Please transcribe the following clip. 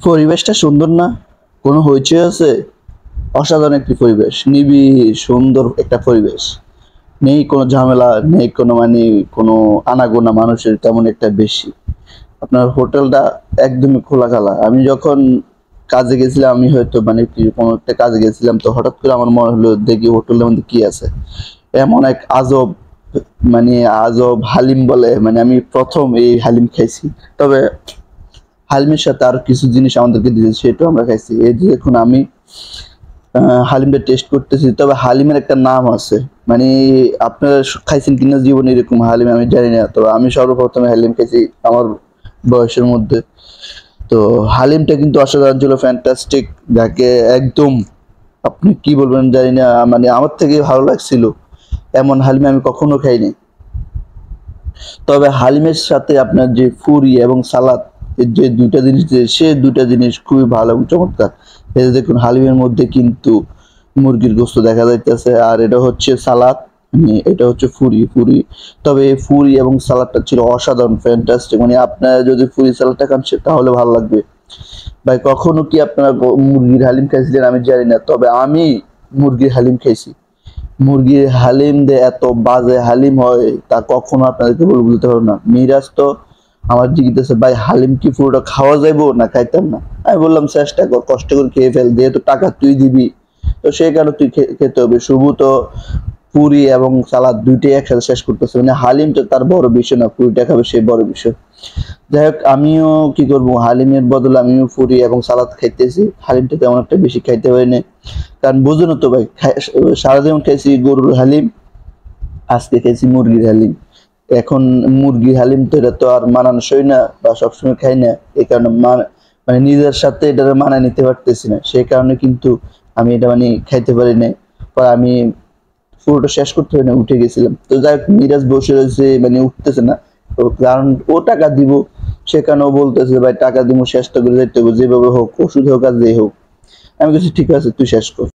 পরিবেশটা সুন্দর না? কোনো হইচই আছে? অসাধারণ একটি পরিবেশ, নিবিড় সুন্দর একটা পরিবেশ। নেই কোনো ঝামেলা, নেই কোনো কোনো আনাগোনা মানুষের তেমন একটা বেশি। আপনার হোটেলটা একদমই খোলামেলা। আমি যখন কাজে গেছিলাম, আমি হয়তো কোনো একটা কাজে গেছিলাম, তো হঠাৎ করে আমার মনে হলো দেখি হোটেলের মধ্যে কি আছে। এমন এক আজব, মানে আজব হালিম বলে, আমি ১ম এই হালিম খাইছি। তবে হালিমের সাথে আরো কিছু জিনিস আমাদেরকে দিয়েছে, সেটাও আমরা খাইছি। এই যে দেখুন, আমি হালিমটা টেস্ট করতেছি। তবে হালিমের একটা নাম আছে, মানে আপনারা খাইছেন কিনা জীবনে এরকম হালিম আমি জানি না। তো আমি সর্বপ্রথমে হালিম খাইছি আমার বয়সের মধ্যে। তো হালিমটা কিন্তু অসাধারণ ছিল, ফ্যান্টাস্টিক। যাকে একদম আপনি কি বলবেন জানি না, আমার থেকে ভালো লাগছিল। এমন হালিম আমি কখনো খাইনি। তবে হালিমের সাথে আপনার যে ফুরি এবং সালাদ, এর যে দুইটা জিনিস, সে দুইটা জিনিস খুবই ভালো এবং চমৎকার। এই যে দেখুন, হালিমের মধ্যে কিন্তু মুরগির গোস্ত দেখা যাইতেছে, আর এটা হচ্ছে সালাদ, এটা হচ্ছে ফুরি। তবে এই ফুরি এবং সালাদটা ছিল অসাধারণ, ফ্যান্টাস্টিক। আপনারা যদি ফুরি সালাদটা খান তাহলে ভালো লাগবে। ভাই, কখনো কি আপনারা মুরগির হালিম খাইছিলেন আমি জানি না, তবে আমি মুরগির হালিম খাইছি। মুরগির হালিম দিয়ে এত বাজে হালিম হয় তা কখনো আপনাদেরকে বলতে পারবো না। মিরাজ তো আমার জিজ্ঞেস, ভাই হালিম কি পুরোটা খাওয়া যাইবো না খাইতাম না? আমি বললাম চেষ্টা কর, কষ্ট করে খেয়ে ফেল, যেহেতু টাকা তুই দিবি, তো সেই কারণে তুই খেতে হবে। শুভ তো পুরি এবং সালাদ দুইটাই একসাথে শেষ করতেছে, হালিমটা তার বড় বিষয় না, পুরিটা খাবে সেই বড় বিষয়। যাই হোক, আমিও কি করব, হালিমের বদলে আমিও পুরি এবং সালাদ খাইতেছি। হালিমটা তেমন একটা বেশি খাইতে হয় না, কারণ বুঝুন তো ভাই, সারাদিন খাইছি গরুর হালিম, আজকে খাইছি মুরগির হালিম। এখন মুরগির হালিম তো এটা তো আর মানানসই না, বা সবসময় খাই না। এই কারণে নিজের সাথে এটা মানায় নিতে পারতেছি না, সেই কারণে কিন্তু আমি এটা খাইতে পারি না। পর আমি পুরোটা শেষ করতে হয় না, উঠে গেছিলাম। তো যাই হোক, মিরাজ বসে রয়েছে, উঠতেছে না। তো কারণ ও টাকা দিব, সেখানে ও বলতেছে ভাই টাকা দিব, চেষ্টা করে যাইতে হবে, যেভাবে হোক, ওষুধ হোক আর যেই হোক। আমি বলছি ঠিক আছে, তুই শেষ কর।